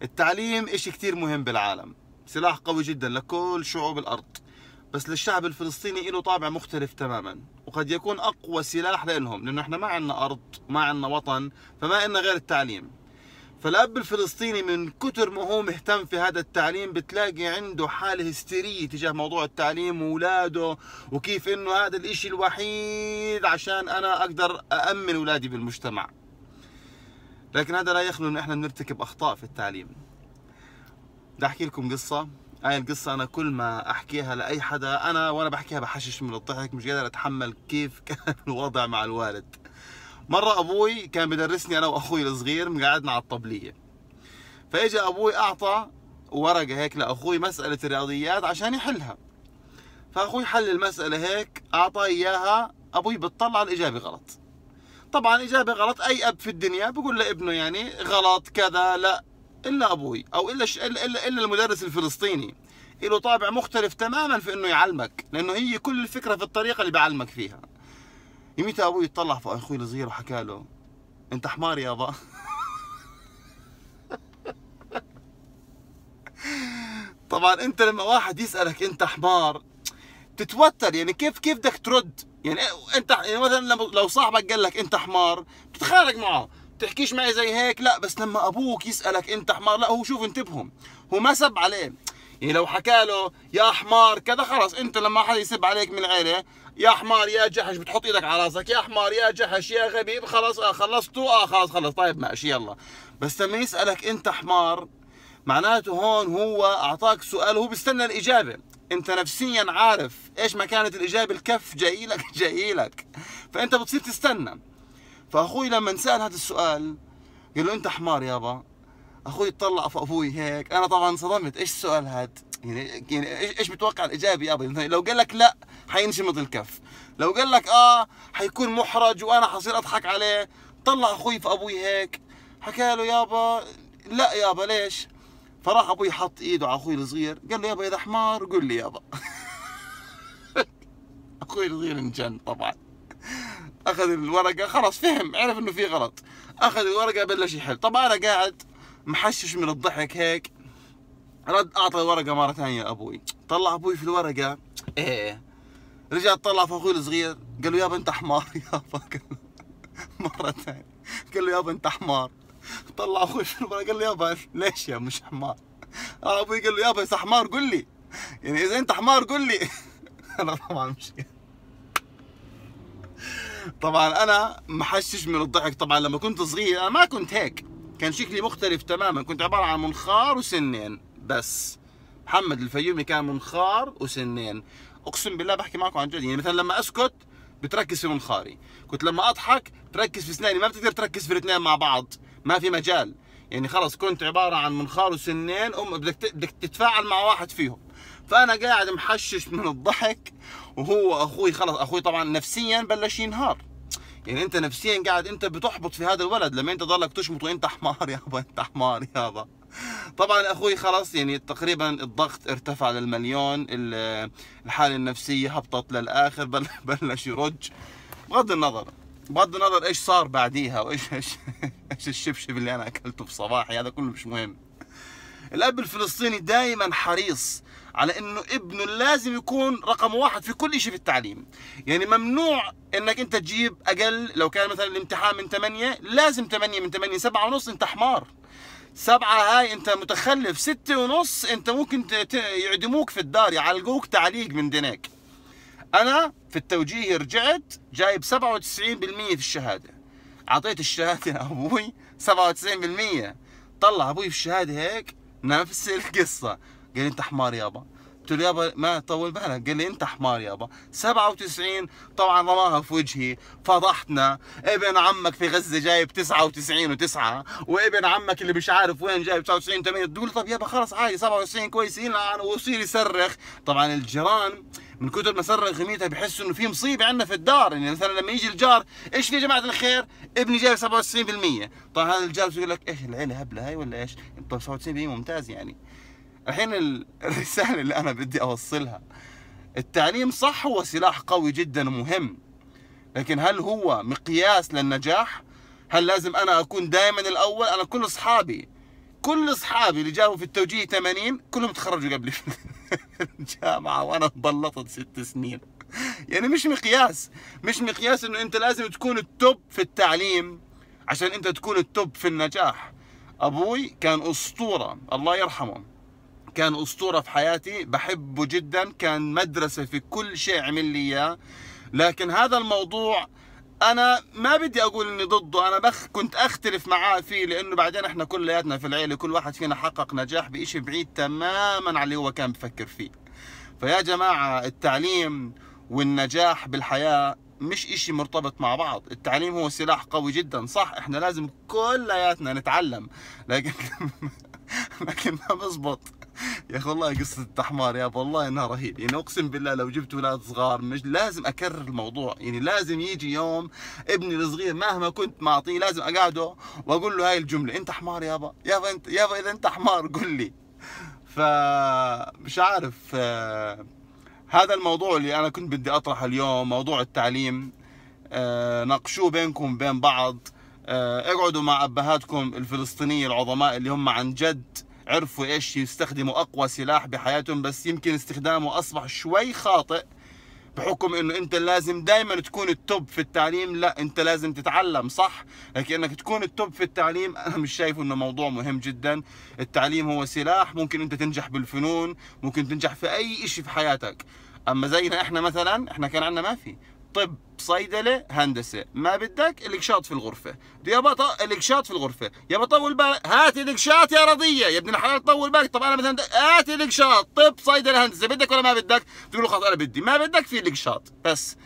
التعليم إشي كتير مهم بالعالم، سلاح قوي جدا لكل شعوب الأرض، بس للشعب الفلسطيني له طابع مختلف تماما، وقد يكون أقوى سلاح لهم، لأنه إحنا ما عندنا أرض، ما عندنا وطن، فما عندنا غير التعليم. فالأب الفلسطيني من كتر ما هو مهتم في هذا التعليم بتلاقي عنده حالة هستيرية تجاه موضوع التعليم وأولاده، وكيف إنه هذا الإشي الوحيد عشان أنا أقدر أأمن أولادي بالمجتمع. لكن هذا لا يخلو إنه إحنا بنرتكب أخطاء في التعليم. بدي أحكي لكم قصة. هاي القصة أنا كل ما أحكيها لأي حدا وأنا بحكيها بحشش من الضحك، مش قادر أتحمل كيف كان الوضع مع الوالد. مرة أبوي كان بدرسني أنا وأخوي الصغير، مقعدنا على الطبلية، فإجا أبوي أعطى ورقة هيك لأخوي مسألة الرياضيات عشان يحلها. فأخوي حل المسألة هيك، أعطى إياها، أبوي بتطلع الإجابة غلط. طبعا إجابة غلط أي أب في الدنيا بقول لابنه يعني غلط كذا، لا إلا أبوي أو إلا المدرس الفلسطيني له طابع مختلف تماما في إنه يعلمك، لأنه هي كل الفكرة في الطريقة اللي بيعلمك فيها. يميت أبوي يطلع في أخوي الصغير وحكى له: أنت حمار يابا. طبعا أنت لما واحد يسألك أنت حمار تتوتر، يعني كيف بدك ترد؟ يعني أنت يعني مثلا لو صاحبك قال لك أنت حمار بتتخانق معه، تحكيش معي زي هيك، لا. بس لما أبوك يسألك أنت حمار، لا، هو شوف انتبهوا، هو ما سب عليه. يعني لو حكى له يا حمار كذا، خلص أنت لما حدا يسب عليك من العيلة، يا حمار يا جحش، بتحط ايدك على راسك، يا حمار يا جحش يا غبي، خلص خلصتوا، خلص طيب ماشي يلا. بس لما يسألك انت حمار، معناته هون هو اعطاك سؤال وهو بيستنى الاجابة، انت نفسيا عارف ايش ما كانت الاجابة، الكف جاي لك جاي لك، فانت بتصير تستنى. فاخوي لما سأل هذا السؤال قال له انت حمار يابا، اخوي طلع في ابوي هيك، انا طبعا صدمت، ايش السؤال هاد؟ يعني ايش بتوقع الاجابه يابا؟ لو قال لك لا حينشمط الكف، لو قال لك حيكون محرج وانا حصير اضحك عليه. طلع اخوي في ابوي هيك، حكى له يابا لا يابا ليش؟ فراح ابوي حط ايده على اخوي الصغير، قال له يابا اذا حمار قول لي يابا. اخوي الصغير انجن طبعا، اخذ الورقه، خلص فهم، عرف انه في غلط، اخذ الورقه بلش يحل. طبعا انا قاعد محشش من الضحك هيك، رد اعطى الورقه مره ثانيه لابوي، طلع ابوي في الورقه ايه، رجع طلع في اخوي الصغير، قال له يابا انت حمار يابا. مره ثانيه قال له يابا انت حمار، طلع اخوي في الورقه قال له يابا ليش يا مش حمار؟ ابوي قال له يابا اذا حمار قل لي، يعني اذا انت حمار قل لي. انا طبعا مش طبعا انا محشش من الضحك. طبعا لما كنت صغير انا ما كنت هيك، كان شكلي مختلف تماما، كنت عباره عن منخار وسنين بس. محمد الفيومي كان منخار وسنين، اقسم بالله بحكي معكم عن جد. يعني مثلا لما اسكت بتركز في منخاري، كنت لما اضحك تركز في اسناني، ما بتقدر تركز في الاثنين مع بعض، ما في مجال. يعني خلص كنت عباره عن منخار وسنين، بدك تتفاعل مع واحد فيهم. فانا قاعد محشش من الضحك، وهو اخوي خلص، اخوي طبعا نفسيا بلش ينهار. يعني انت نفسيا قاعد انت بتحبط في هذا الولد لما انت ضلك تشمط وانت حمار يابا انت حمار يابا. طبعا اخوي خلص يعني تقريبا الضغط ارتفع للمليون، الحاله النفسيه هبطت للاخر، بلش يرج. بغض النظر ايش صار بعديها، وايش ايش الشبشب اللي انا اكلته في صباحي، هذا كله مش مهم. الاب الفلسطيني دائما حريص على انه ابنه لازم يكون رقم واحد في كل شيء في التعليم. يعني ممنوع انك انت تجيب اقل، لو كان مثلا الامتحان من 8 لازم 8 من 8، 7 ونص انت حمار، 7 هاي انت متخلف، 6 ونص انت ممكن يعدموك في الدار، يعلقوك تعليق من دينك. انا في التوجيه رجعت جايب 97% في الشهاده، اعطيت الشهاده لابوي 97%، طلع ابوي في الشهاده هيك نفس القصه، قال لي انت حمار يابا. قلت له يابا ما تطول بالك، قال لي انت حمار يابا 97. طبعا رماها في وجهي، فضحتنا، ابن عمك في غزه جايب 99 و9، وابن عمك اللي مش عارف وين جايب 99 8. تقول طب يابا خلص عادي 97 كويسين، ويصير يصرخ. طبعا الجيران من كثر ما صرخ يميتها بحسوا انه في مصيبه عندنا في الدار. يعني مثلا لما يجي الجار، ايش في يا جماعه الخير؟ ابني جايب 97%. طبعا هذا الجار يقول لك ايش العيله هبله هاي ولا ايش؟ طب 97% ممتاز. يعني الحين الرساله اللي انا بدي اوصلها، التعليم صح هو سلاح قوي جدا ومهم، لكن هل هو مقياس للنجاح؟ هل لازم انا اكون دائما الاول؟ انا كل اصحابي كل اصحابي اللي جابوا في التوجيه 80 كلهم تخرجوا قبلي في الجامعه وانا بلطت 6 سنين. يعني مش مقياس انه انت لازم تكون التوب في التعليم عشان انت تكون التوب في النجاح. ابوي كان اسطوره، الله يرحمه، كان اسطوره في حياتي، بحبه جدا، كان مدرسه في كل شيء عمل لي اياه. لكن هذا الموضوع انا ما بدي اقول اني ضده، انا كنت اختلف معاه فيه، لانه بعدين احنا كلياتنا في العيله كل واحد فينا حقق نجاح بشيء بعيد تماما عن اللي هو كان بفكر فيه. فيا جماعه التعليم والنجاح بالحياه مش اشي مرتبط مع بعض. التعليم هو سلاح قوي جدا، صح احنا لازم كلياتنا نتعلم، لكن لكن ما بزبط. يا اخي والله قصة التحمار يا والله انها رهيب. يعني اقسم بالله لو جبت اولاد صغار مش لازم اكرر الموضوع، يعني لازم يجي يوم ابني الصغير مهما كنت معطيه لازم اقعده واقول له هاي الجملة: انت حمار يابا، يابا انت يابا، اذا انت حمار قل لي. فمش عارف، هذا الموضوع اللي انا كنت بدي اطرحه اليوم، موضوع التعليم. ناقشوه بينكم بين بعض، اقعدوا مع ابهاتكم الفلسطينية العظماء اللي هم عن جد عرفوا ايش يستخدموا اقوى سلاح بحياتهم، بس يمكن استخدامه اصبح شوي خاطئ بحكم انه انت لازم دائما تكون التوب في التعليم. لا، انت لازم تتعلم صح، لكن انك تكون التوب في التعليم انا مش شايف انه موضوع مهم جدا. التعليم هو سلاح، ممكن انت تنجح بالفنون، ممكن تنجح في اي اشي في حياتك. اما زينا احنا مثلا، احنا كان عندنا ما في طب، صيدله، هندسه، ما بدك الكشاط في الغرفه، يابا الكشاط في الغرفه، يابا طول بالك، هات الكشاط يا رضيه، يا ابن الحلال طول بالك. طب انا مثلا هات الكشاط، طب، صيدله، هندسه، بدك ولا ما بدك؟ تقول له خلاص انا بدي، ما بدك في الكشاط بس.